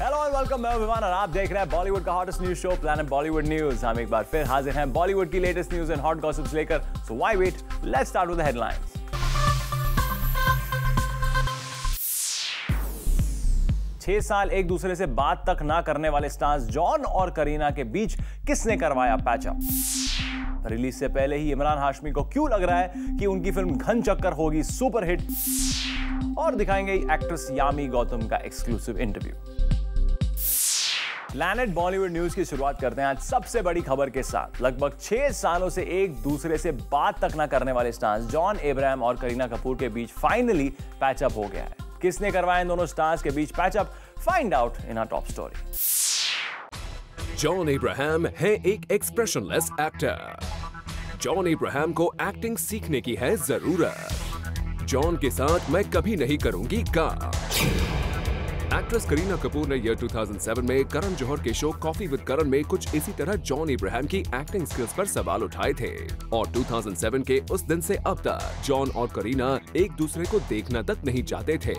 Hello and welcome, मैं अभिमान और आप देख रहे हैं बॉलीवुड का hottest news show planet Bollywood news. हम एक बार फिर हाजिर हैं बॉलीवुड की latest news and hot gossips लेकर। So why wait, let's start with the headlines. छह साल एक दूसरे से बात तक ना करने वाले स्टार्स जॉन और करीना के बीच किसने करवाया पैचअप? रिलीज से पहले ही इमरान हाशमी को क्यों लग रहा है कि उनकी फिल्म घन चक्कर होगी सुपर हिट? और दिखाएंगे एक्ट्रेस यामी गौतम का exclusive interview. Planet Bollywood news की शुरुआत करते हैं आज सबसे बड़ी खबर के साथ। लगभग 6 सालों से एक दूसरे से बात तक ना करने वाले स्टार्स जॉन अब्राहम और करीना कपूर के बीच फाइनली पैचअप हो गया है। किसने करवाया इन दोनों स्टार्स के बीच patch up? Find out in our top story. John Abraham है एक एक्सप्रेशनलेस एक्टर। जॉन अब्राहम को एक्टिंग सीखने की है जरूरत। जॉन के साथ मैं कभी नहीं करूंगी काम। एक्ट्रेस करीना कपूर ने ईयर 2007 में करण जौहर के शो कॉफी विद करण में कुछ इसी तरह जॉन अब्राहम की एक्टिंग स्किल्स पर सवाल उठाए थे और 2007 के उस दिन से अब तक जॉन और करीना एक दूसरे को देखना तक नहीं चाहते थे।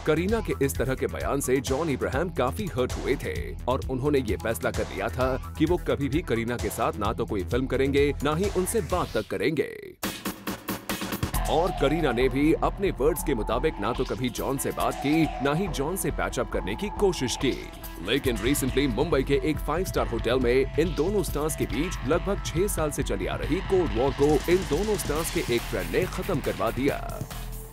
करीना के इस तरह के बयान से जॉन अब्राहम काफी हर्ट हुए थे और उन्होंने ये फैसला कर लिया था कि वो कभी भी करीना के साथ ना तो कोई फिल्म करेंगे, ना ही उनसे बात तक करेंगे। और करीना ने भी अपने वर्ड्स के मुताबिक ना तो कभी जॉन से बात की, ना ही जॉन से पैचअप करने की कोशिश की। लेकिन रिसेंटली मुंबई के एक 5 स्टार होटल में इन दोनों स्टार्स के बीच लगभग 6 साल से चली आ रही कोल्ड वॉर को इन दोनों स्टार्स के एक फ्रेंड ने खत्म करवा दिया।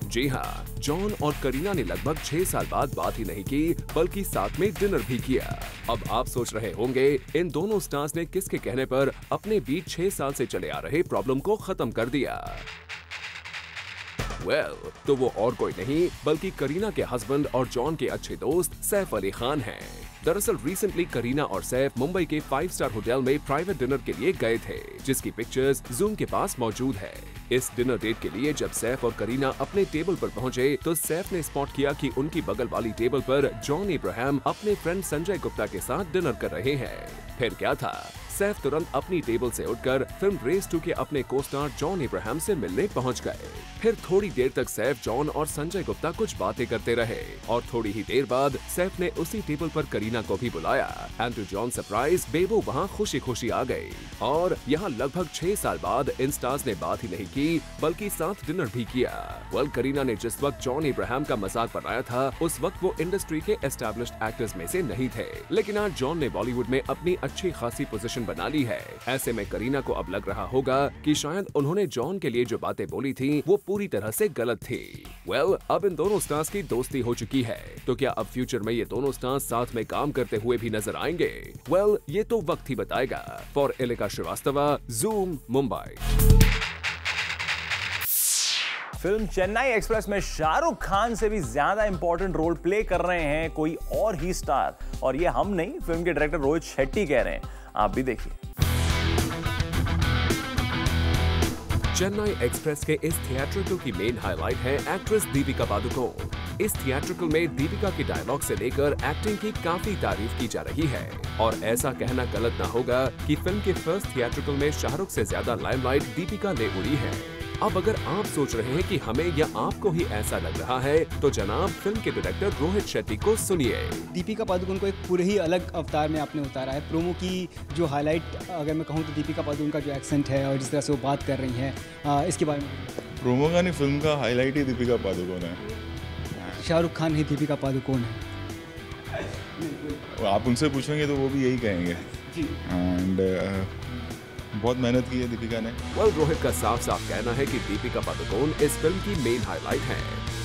जी हाँ, जॉन और करीना ने लगभग 6 साल बाद बात ही नहीं की, बल्कि साथ में डिनर भी किया। अब आप सोच रहे होंगे इन दोनों स्टार्स ने किसके कहने पर अपने बीच 6 साल से चले आ रहे प्रॉब्लम को खत्म कर दिया। तो वो और कोई नहीं बल्कि करीना के हस्बैंड और जॉन के अच्छे दोस्त सैफ अली खान हैं। दरअसल रिसेंटली करीना और सैफ मुंबई के 5 स्टार होटल में प्राइवेट डिनर के लिए गए थे, जिसकी पिक्चर्स जूम के पास मौजूद है। इस डिनर डेट के लिए जब सैफ और करीना अपने टेबल पर पहुंचे तो सैफ ने स्पॉट किया कि उनकी बगल वाली टेबल पर जॉन अब्राहम अपने फ्रेंड संजय गुप्ता के साथ डिनर कर रहे हैं। फिर क्या था, सैफ तुरंत अपनी टेबल से उठकर फिल्म रेस 2 के अपने को-स्टार जॉन अब्राहम से मिलने पहुंच गए। फिर थोड़ी देर तक सैफ, जॉन और संजय गुप्ता कुछ बातें करते रहे और थोड़ी ही देर बाद सैफ ने उसी टेबल पर करीना को भी बुलाया एंड टू जॉन सरप्राइज बेबो वहां खुशी खुशी आ गई। और यहाँ लगभग 6 साल बाद इन स्टार्स ने बात ही नहीं की बल्कि साथ डिनर भी किया। करीना ने जिस वक्त जॉन अब्राहम का मजाक बनाया था उस वक्त वो इंडस्ट्री के एस्टैब्लिश्ड एक्टर्स में से नहीं थे, लेकिन आज जॉन ने बॉलीवुड में अपनी अच्छी खासी पोजीशन बना ली है। ऐसे में करीना को अब लग रहा होगा कि शायद उन्होंने जॉन के लिए जो बातें बोली थी वो पूरी तरह से गलत थी। अब इन दोनों स्टार्स की दोस्ती हो चुकी है, तो क्या अब फ्यूचर में ये दोनों स्टार्स साथ में काम करते हुए भी नजर आएंगे? ये तो वक्त ही बताएगा। For Elika Srivastava, zoom, Mumbai. Film Chennai express में शाहरुख खान से भी ज्यादा इंपॉर्टेंट रोल प्ले कर रहे हैं कोई और ही स्टार, और ये हम नहीं, फिल्म के डायरेक्टर रोहित शेट्टी कह रहे हैं। आप भी देखिए। चेन्नई एक्सप्रेस के इस थिएट्रिकल की मेन हाईलाइट है एक्ट्रेस दीपिका पादुकोण। इस थिएट्रिकल में दीपिका के डायलॉग से लेकर एक्टिंग की काफी तारीफ की जा रही है और ऐसा कहना गलत ना होगा कि फिल्म के फर्स्ट थिएट्रिकल में शाहरुख से ज्यादा लाइमलाइट दीपिका ने उड़ी है। अब अगर आप सोच रहे हैं कि हमें या आपको ही ऐसा लग रहा है तो जनाब फिल्म के डायरेक्टर रोहित शेट्टी को सुनिए। दीपिका पादुकोण को एक पूरे ही अलग अवतार में आपने उतारा है। प्रोमो की जो हाईलाइट अगर मैं कहूँ तो दीपिका पादुकोण का जो एक्सेंट है और जिस तरह से वो बात कर रही हैं, इसके बारे में। प्रोमो का नहीं, फिल्म का हाईलाइट ही दीपिका पादुकोण है। शाहरुख खान ही दीपिका पादुकोण है। आप उनसे पूछेंगे तो वो भी यही कहेंगे। एंड बहुत मेहनत की है दीपिका ने। रोहित का साफ साफ कहना है कि दीपिका पादुकोण इस फिल्म की मेन हाईलाइट है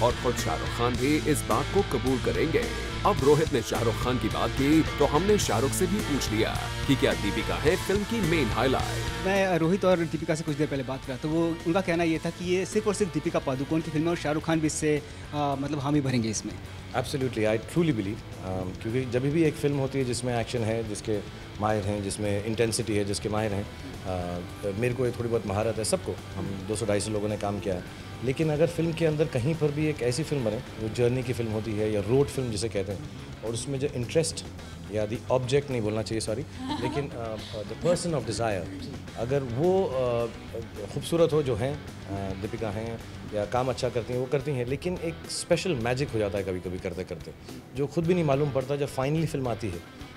और खुद शाहरुख खान भी इस बात को कबूल करेंगे। अब रोहित ने शाहरुख खान की बात की तो हमने शाहरुख से भी पूछ लिया कि क्या दीपिका है फिल्म की मेन हाईलाइट। मैं रोहित और दीपिका से कुछ देर पहले बात करा तो वो उनका कहना ये था कि ये सिर्फ और सिर्फ दीपिका पादुकोण की फिल्म है और शाहरुख खान भी इससे मतलब हामी भरेंगे इसमें। एब्सोल्युटली, आई ट्रूली बिलीव, क्योंकि जब भी एक फिल्म होती है जिसमें एक्शन है, जिसके माहिर हैं, जिसमें इंटेंसिटी है, जिसके माहिर हैं, मेरे को ये थोड़ी बहुत महारत है, सबको, हम 200-250 लोगों ने काम किया है, लेकिन अगर फिल्म के अंदर कहीं पर भी एक ऐसी फिल्म बने जो जर्नी की फिल्म होती है या रोड फिल्म जिसे कहते हैं और उसमें जो इंटरेस्ट या दी ऑब्जेक्ट नहीं बोलना चाहिए सॉरी, लेकिन द पर्सन ऑफ डिज़ायर अगर वो खूबसूरत हो जो हैं, दीपिका हैं या काम अच्छा करती हैं वो करती हैं, लेकिन एक स्पेशल मैजिक हो जाता है कभी कभी करते करते जो खुद भी नहीं मालूम पड़ता जब फाइनली फिल्म आती है।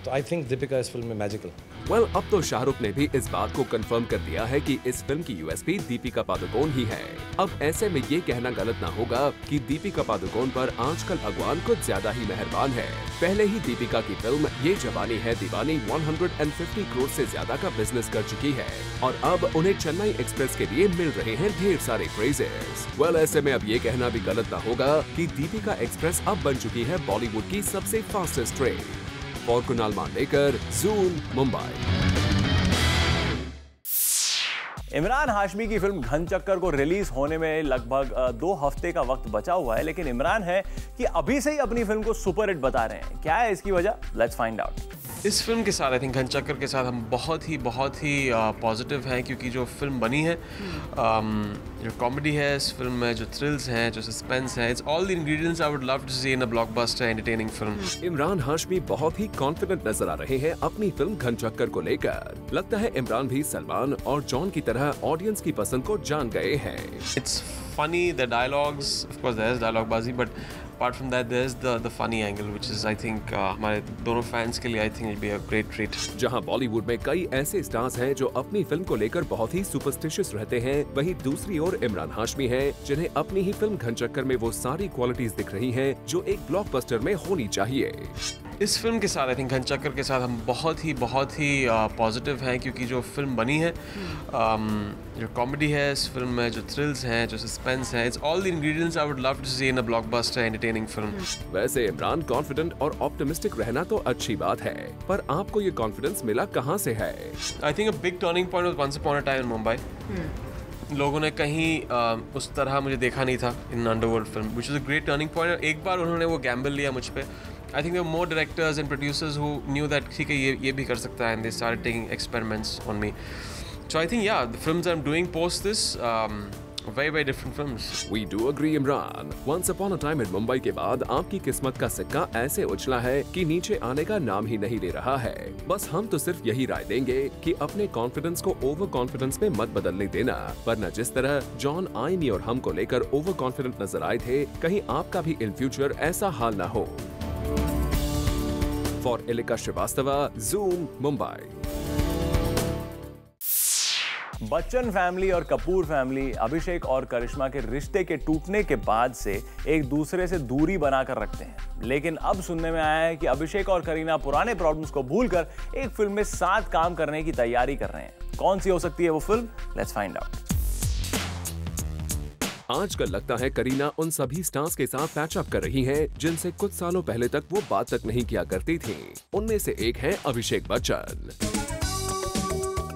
तो आई थिंक दीपिका इस फिल्म में मैजिकल। वेल, अब तो शाहरुख ने भी इस बात को कंफर्म कर दिया है कि इस फिल्म की यूएसपी दीपिका पादुकोण ही है। अब ऐसे में ये कहना गलत ना होगा कि दीपिका पादुकोण पर आजकल भगवान कुछ ज्यादा ही मेहरबान है। पहले ही दीपिका की फिल्म ये जवानी है दीवानी 150 करोड़ से ज्यादा का बिजनेस कर चुकी है और अब उन्हें चेन्नई एक्सप्रेस के लिए मिल रहे हैं ढेर सारे प्रेजेस। वेल, ऐसे में अब ये कहना भी गलत ना होगा कि दीपिका एक्सप्रेस अब बन चुकी है बॉलीवुड की सबसे फास्टेस्ट ट्रेन। और कुणाल मांडेकर, ज़ूम, मुंबई। इमरान हाशमी की फिल्म घन चक्कर को रिलीज होने में लगभग 2 हफ्ते का वक्त बचा हुआ है, लेकिन इमरान है कि अभी से ही अपनी फिल्म को सुपर हिट बता रहे हैं। क्या है इसकी वजह? Let's find out. इस फिल्म के साथ आई थिंक घन चक्कर के साथ हम बहुत ही पॉजिटिव हैं, क्योंकि जो फिल्म बनी है, जो कॉमेडी है इस फिल्म में, जो थ्रिल्स हैं, जो सस्पेंस है, it's all the ingredients I would love to see in a blockbuster entertaining film. Emraan Hashmi बहुत ही कॉन्फिडेंट नजर आ रहे हैं अपनी फिल्म घन चक्कर को लेकर। लगता है इमरान भी सलमान और जॉन की तरह ऑडियंस की पसंद को जान गए हैं। It's funny, the dialogues, of course there is dialogue बाजी, but apart from that there is the funny angle, which is I think हमारे दोनों fans के लिए I think it'll be a great treat। जहां बॉलीवुड में कई ऐसे स्टार्स हैं जो अपनी फिल्म को लेकर बहुत ही सुपरस्टिशियस रहते हैं, वहीं दूसरी ओर इमरान हाशमी हैं जिन्हें अपनी ही फिल्म घन चक्कर में वो सारी क्वालिटीज दिख रही हैं जो एक ब्लॉकबस्टर में होनी चाहिए। इस फिल्म के साथ आई थिंक घन चक्कर के साथ हम बहुत ही पॉजिटिव हैं, क्योंकि जो फिल्म बनी है, जो कॉमेडी है इस फिल्म में, जो थ्रिल्स हैं, जो सस्पेंस है, it's all the ingredients I would love to see in a blockbuster entertaining film. वैसे इमरान कॉन्फिडेंट और ऑप्टिमिस्टिक रहना तो अच्छी बात है, पर आपको ये कॉन्फिडेंस मिला कहाँ से है? I think a big turning point was once upon a time in Mumbai. लोगों ने कहीं उस तरह मुझे देखा नहीं था in underworld film, which is a great turning point. एक बार उन्होंने वो गैम्बल लिया मुझ पे। I think there were more directors and producers who knew that ठीक है ये भी कर सकता है, and they started taking experiments on me. So I think yeah, the films I'm doing post this very different films. We do agree, Imran. Once upon a time in Mumbai के बाद आपकी किस्मत का सिक्का ऐसे उछला है कि नीचे आने का नाम ही नहीं ले रहा है। बस हम तो सिर्फ यही राय देंगे कि अपने कॉन्फिडेंस को ओवर कॉन्फिडेंस में मत बदलने देना, वरना जिस तरह जॉन आइनी और हमको लेकर ओवर कॉन्फिडेंट नजर आए थे, कहीं आपका भी इन फ्यूचर ऐसा हाल ना हो। For Ilika Srivastava, Zoom, Mumbai। Bachchan family और कपूर फैमिली अभिषेक और करिश्मा के रिश्ते के टूटने के बाद से एक दूसरे से दूरी बनाकर रखते हैं, लेकिन अब सुनने में आया है कि अभिषेक और करीना पुराने प्रॉब्लम्स को भूलकर एक फिल्म में साथ काम करने की तैयारी कर रहे हैं। कौन सी हो सकती है वो फिल्म? Let's find out. आजकल लगता है करीना उन सभी स्टार्स के साथ पैचअप कर रही हैं जिनसे कुछ सालों पहले तक वो बात तक नहीं किया करती थी। उनमें से एक है अभिषेक बच्चन।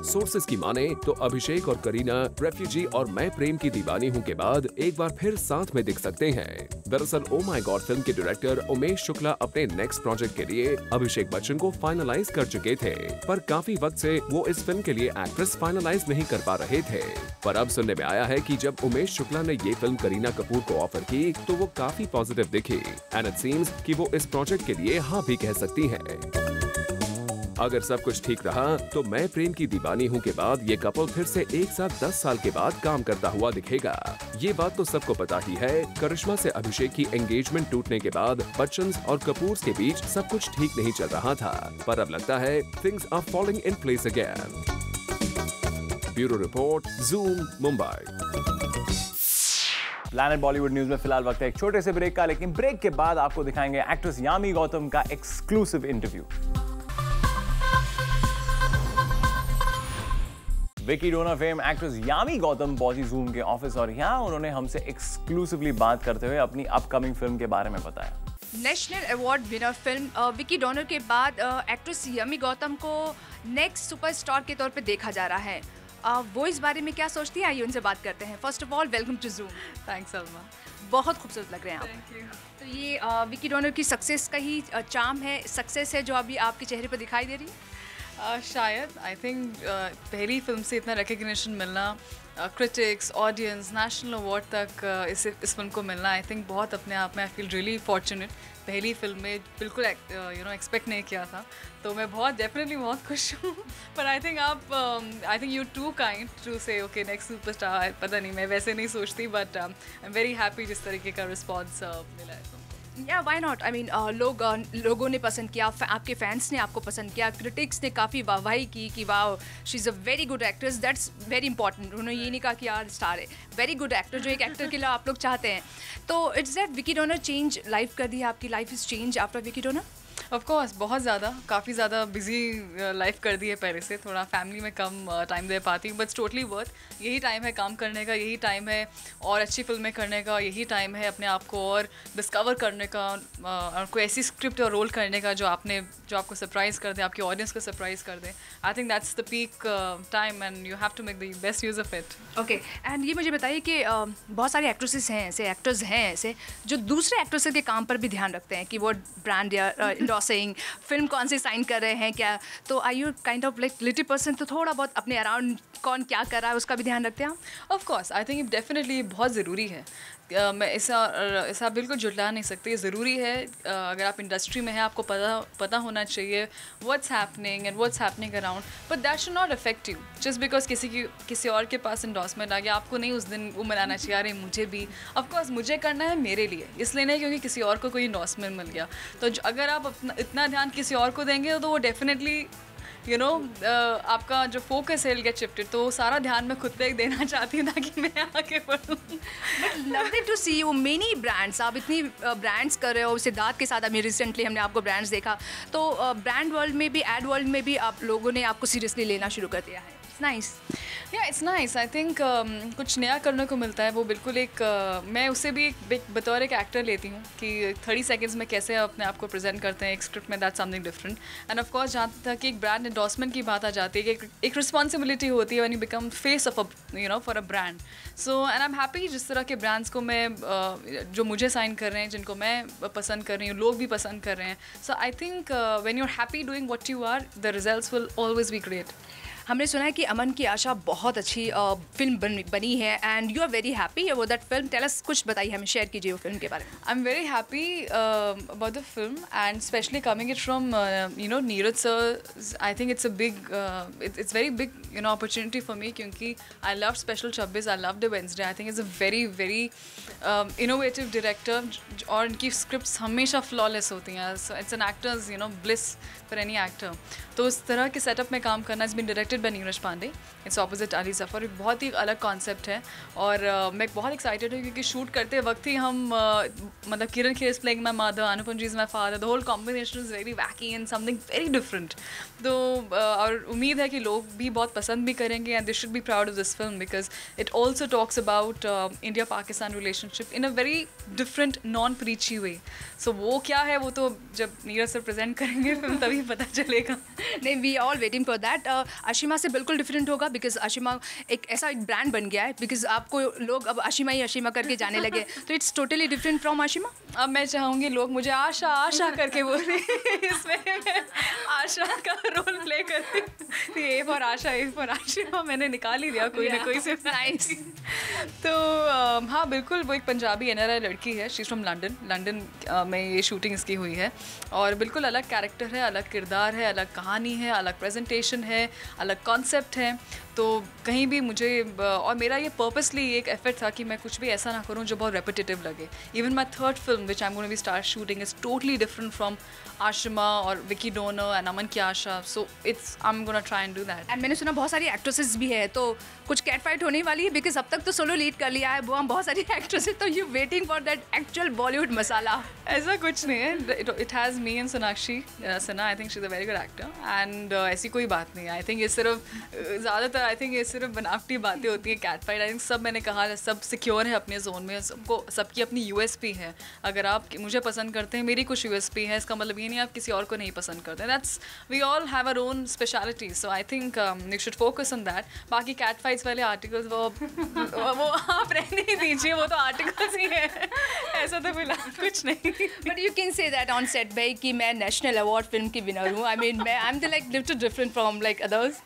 सोर्सेस की माने तो अभिषेक और करीना रेफ्यूजी और मैं प्रेम की दीवानी हूं के बाद एक बार फिर साथ में दिख सकते हैं। दरअसल ओ माय गॉड फिल्म के डायरेक्टर उमेश शुक्ला अपने नेक्स्ट प्रोजेक्ट के लिए अभिषेक बच्चन को फाइनलाइज कर चुके थे, पर काफी वक्त से वो इस फिल्म के लिए एक्ट्रेस फाइनलाइज नहीं कर पा रहे थे। पर अब सुनने में आया है कि जब उमेश शुक्ला ने ये फिल्म करीना कपूर को ऑफर की तो वो काफी पॉजिटिव दिखी एंड इट सीम्स कि वो इस प्रोजेक्ट के लिए हाँ भी कह सकती है। अगर सब कुछ ठीक रहा तो मैं प्रेम की दीवानी हूं के बाद ये कपल फिर से एक साथ 10 साल के बाद काम करता हुआ दिखेगा। ये बात तो सबको पता ही है, करिश्मा से अभिषेक की एंगेजमेंट टूटने के बाद बच्चन और कपूर के बीच सब कुछ ठीक नहीं चल रहा था, पर अब लगता है things are falling in place again. Bureau report, Zoom, Mumbai. Planet Bollywood news में फिलहाल वक्त है एक छोटे से ब्रेक का, लेकिन ब्रेक के बाद आपको दिखाएंगे एक्ट्रेस यामी गौतम का exclusive interview. Vicky Donor fame actress Yami Gautam पहुंची ज़ूम के ऑफिस और यहां उन्होंने हमसे एक्सक्लूसिवली बात करते हुए अपनी अपकमिंग फिल्म के बारे में बताया। National award winner film Vicky donor के बाद एक्ट्रेस यामी गौतम को नेक्स्ट सुपरस्टार के तौर पे देखा जा रहा है। वो इस बारे में क्या सोचती हैं, आइए उनसे बात करते हैं। First of all welcome to Zoom. Thanks Salma, बहुत खूबसूरत लग रहे हैं आप। Thank you. तो ये विकी डोनर की सक्सेस का ही चार्म है, सक्सेस है जो अभी आपके चेहरे पर दिखाई दे रही है। शायद आई थिंक पहली फिल्म से इतना रिकग्निशन मिलना, क्रिटिक्स, ऑडियंस, नेशनल अवार्ड तक इस फिल्म को मिलना, आई थिंक बहुत अपने आप में आई फील रियली फॉर्चुनेट पहली फिल्म में बिल्कुल एक्सपेक्ट नहीं किया था, तो मैं डेफिनेटली बहुत खुश हूँ। पर I think you too kind to say okay next superstar, पता नहीं, मैं वैसे नहीं सोचती, but I am very happy जिस तरीके का रिस्पॉन्स मिला है। या व्हाई नॉट, आई मीन लोगों ने पसंद किया, आपके फैंस ने आपको पसंद किया, क्रिटिक्स ने काफ़ी वाहवाही की कि वाह she is a very good actress, that's very important. उन्होंने ये नहीं कहा कि यार स्टार है, वेरी गुड एक्टर, जो एक एक्टर के लिए आप लोग चाहते हैं। तो it's that Vicky donor change life कर दी है आपकी, life is change after Vicky donor? Of course बहुत ज़्यादा, काफ़ी ज़्यादा बिजी लाइफ कर दी है पहले से, थोड़ा फैमिली में कम टाइम दे पाती हूँ, बट टोटली वर्थ। यही टाइम है काम करने का, यही टाइम है और अच्छी फिल्में करने का, यही टाइम है अपने आप को और डिस्कवर करने का, और कोई ऐसी स्क्रिप्ट और रोल करने का जो आपको सरप्राइज़ कर दे, आपकी ऑडियंस को सरप्राइज़ कर दे। I think that's the peak time and you have to make the best use of it. Okay, and ये मुझे बताइए कि बहुत सारे एक्ट्रेसेस हैं ऐसे, एक्टर्स हैं ऐसे जो दूसरे एक्ट्रेस के काम पर भी ध्यान रखते हैं कि वो ब्रांड या इंडोर्सिंग फिल्म कौन से साइन कर रहे हैं क्या, तो I you kind of like little person, तो थोड़ा बहुत अपने अराउंड कौन क्या कर रहा है उसका भी ध्यान रखते हैं? Of course I think definitely बहुत ज़रूरी है। मैं ऐसा बिल्कुल जुटला नहीं सकती, ज़रूरी है। अगर आप इंडस्ट्री में हैं आपको पता होना चाहिए what's happening and what's happening around, but that should not affect you just because किसी और के पास इंडोर्समेंट आ गया, आपको नहीं उस दिन वो मनाना चाहिए अरे मुझे भी। ऑफकोर्स मुझे करना है मेरे लिए, इसलिए नहीं क्योंकि किसी और को कोई इंडोर्समेंट मिल गया। तो अगर आप इतना ध्यान किसी और को देंगे तो वो डेफिनेटली आपका जो फोकस है गेट शिफ्टेड, तो सारा ध्यान मैं खुद पे देना चाहती हूँ ताकि मैं आगे बढ़ूँ। Lovely to see you many brands, आप इतनी ब्रांड्स कर रहे हो, सिद्धार्थ के साथ अभी रिसेंटली हमने आपको ब्रांड्स देखा, तो ब्रांड वर्ल्ड में भी, एड वर्ल्ड में भी आप लोगों ने आपको सीरियसली लेना शुरू कर दिया है। नाइस, या इट्स नाइस। आई थिंक कुछ नया करने को मिलता है, वो बिल्कुल एक मैं उससे भी एक बतौर एक एक्टर लेती हूँ कि 30 सेकेंड्स में कैसे अपने आप को प्रेजेंट करते हैं एक स्क्रिप्ट में, that something different. End of course जहाँ तक एक ब्रांड एंडोर्समेंट की बात आ जाती है कि एक रिस्पॉन्सिबिलिटी होती है when you become face of for a brand. So and I am happy जिस तरह के ब्रांड्स को मैं जो मुझे साइन कर रहे हैं, जिनको मैं पसंद कर रही हूँ, लोग भी पसंद कर रहे हैं। So I think when you are happy doing what you are, the results will always be great. हमने सुना है कि अमन की आशा बहुत अच्छी फिल्म बनी है and you are very happy about that film. Tell us, कुछ बताइए हमें, शेयर कीजिए वो फिल्म के बारे में। I am very happy about the film and specially coming it from Neeraj sir. I think it's a big it's very big opportunity for me, क्योंकि I love special 26, I love the Wednesday. I think it's a very very innovative director और इनकी scripts हमेशा flawless होती हैं। So it's an actor's bliss for any actor. तो उस तरह के सेटअप में काम करना, it's been directed by Neeraj Pandey, it's opposite Ali Zafar, एक बहुत ही अलग कॉन्सेप्ट है। और मैं बहुत एक्साइटेड हूँ क्योंकि शूट करते वक्त ही हम मतलब Kiran Kher is playing my mother, Anupam ji is my father, the whole combination is very wacky and something very different. तो और उम्मीद है कि लोग भी बहुत पसंद भी करेंगे and they should be proud of this film because it also talks about India Pakistan relationship in a very different non preachy way. So वो क्या है वो तो जब नीरज सर प्रेजेंट करेंगे फिल्म तभी पता चलेगा। नहीं, we all waiting for that. Ashima से बिल्कुल डिफरेंट होगा बिकॉज आशिमा एक ऐसा एक ब्रांड बन गया है, बिकॉज आपको लोग अब आशिमा ही आशिमा करके जाने लगे, तो it's totally different from Ashima. अब मैं चाहूँगी लोग मुझे आशा आशा करके बोले, इसमें मैं आशा का रोल प्ले करती हूँ। A for Asha, A for Ashima मैंने निकाल ही दिया कोई ना कोई से। नाइस। तो हाँ बिल्कुल, वो एक पंजाबी NRI लड़की है, शी इज़ फ्रॉम लंदन में ये शूटिंग इसकी हुई है और बिल्कुल अलग कैरेक्टर है, अलग किरदार है, अलग कहानी है, अलग प्रेजेंटेशन है, अलग कॉन्सेप्ट है। तो कहीं भी मुझे और मेरा ये पर्पसली एक एफर्ट था कि मैं कुछ भी ऐसा ना करूं जो बहुत रेपिटेटिव लगे। Even my third film which I am going to be start shooting is totally different from Ashima और Vicky Donor and Aman Ki Asha. So it's I am gonna try and do that. And मैंने सुना बहुत सारी एक्ट्रेसेस भी है, तो कुछ कैट फाइट होने वाली है बिकॉज अब तक तो सोलो लीड कर लिया है वो हम बहुत सारी एक्ट्रेसेस, तो you waiting for that actual Bollywood masala? ऐसा कुछ नहीं है, it has me and Sonakshi Sinha. I think she is a very good actor and ऐसी कोई बात नहीं है। आई थिंक ये सिर्फ ज़्यादातर आई थिंक ये सिर्फ बनावटी बातें होती हैं कैट फाइट। आई थिंक सब मैंने कहा सब सिक्योर है अपने जोन में, सबको सबकी अपनी USP है। अगर आप मुझे पसंद करते हैं, मेरी कुछ USP है, इसका मतलब ये नहीं आप किसी और को नहीं पसंद करते। That's we all have our own speciality, so I think you should focus on that. बाकी कैट फाइट्स वाले आर्टिकल्स वो आप रहने ही दीजिए, वो तो आर्टिकल्स ही है, ऐसा तो फिलहाल कुछ नहीं। But you can say that on set भाई कि मैं नेशनल अवार्ड फिल्म की विनर हूँ। आई मीन मैं I am the like different from like others.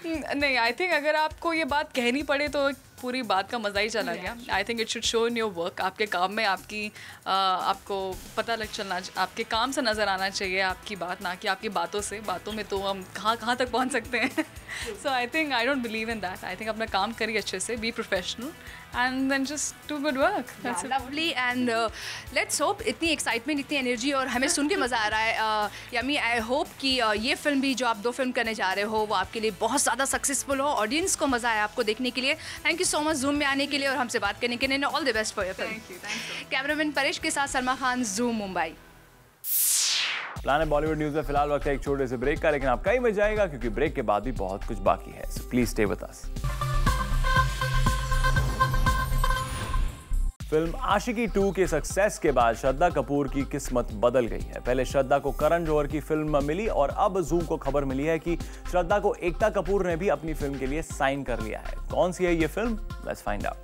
नहीं, आई थिंक अगर आपको ये बात कहनी पड़े तो पूरी बात का मज़ा ही चला गया। I think it should show in your work, आपके काम में आपको पता चलना, आपके काम से नज़र आना चाहिए आपकी बात, ना कि आपकी बातों से। बातों में तो हम कहाँ तक पहुँच सकते हैं। So I think I don't believe in that. I think अपना काम करिए अच्छे से, be professional and then just do good work. Lovely and let's hope, इतनी एक्साइटमेंट, इतनी एनर्जी और हमें सुन के मज़ा आ रहा है। यमी, आई होप कि ये फिल्म भी जो आप 2 फिल्म करने जा रहे हो वो आपके लिए बहुत ज़्यादा सक्सेसफुल हो, ऑडियंस को मज़ा आए आपको देखने के लिए। Thank you so much zoom में आने के लिए और हमसे बात करने के लिए। All the best for your film. Thank you. Cameraman Paresh के साथ Salma Khan, zoom Mumbai. Plan Bollywood news में फिलहाल वक्त है एक छोटे से ब्रेक का, लेकिन आपका ही मजा जाएगा क्योंकि ब्रेक के बाद भी बहुत कुछ बाकी है। So please stay with us. Film Aashiqui 2 के सक्सेस के बाद श्रद्धा कपूर की किस्मत बदल गई है। पहले श्रद्धा को करण जौहर की फिल्म मिली और अब जूम को खबर मिली है कि श्रद्धा को एकता कपूर ने भी अपनी फिल्म के लिए साइन कर लिया है। कौन सी है ये film? Let's find out.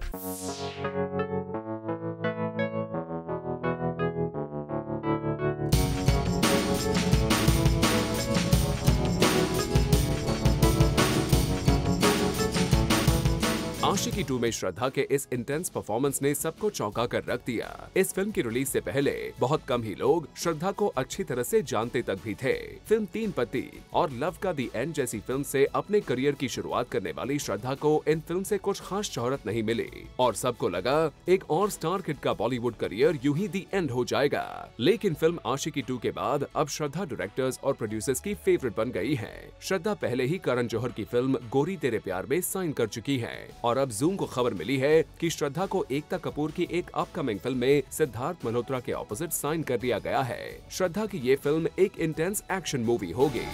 Aashiqui 2 में श्रद्धा के इस इंटेंस परफॉर्मेंस ने सबको चौंका कर रख दिया। इस फिल्म की रिलीज से पहले बहुत कम ही लोग श्रद्धा को अच्छी तरह से जानते तक भी थे। फिल्म 3 पति और लव का दी एंड जैसी फिल्म से अपने करियर की शुरुआत करने वाली श्रद्धा को इन फिल्म से कुछ खास शोहरत नहीं मिली और सबको लगा एक और स्टार किड का बॉलीवुड करियर यूं ही दी एंड हो जाएगा। लेकिन फिल्म आशिकी 2 के बाद अब श्रद्धा डायरेक्टर्स और प्रोड्यूसर्स की फेवरेट बन गई है। श्रद्धा पहले ही करण जौहर की फिल्म गोरी तेरे प्यार में साइन कर चुकी है और अब जूम को खबर मिली है कि श्रद्धा को एकता कपूर की एक अपकमिंग फिल्म में सिद्धार्थ मल्होत्रा के ऑपोजिट साइन कर दिया गया है। श्रद्धा की ये फिल्म एक इंटेंस एक्शन मूवी होगी।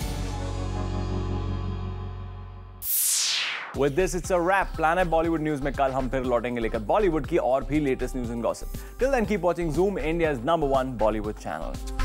With this, it's a wrap. Planet Bollywood News में कल हम फिर लौटेंगे लेकर बॉलीवुड की और भी latest news and gossip. Till then, keep watching Zoom, India's #1 Bollywood channel.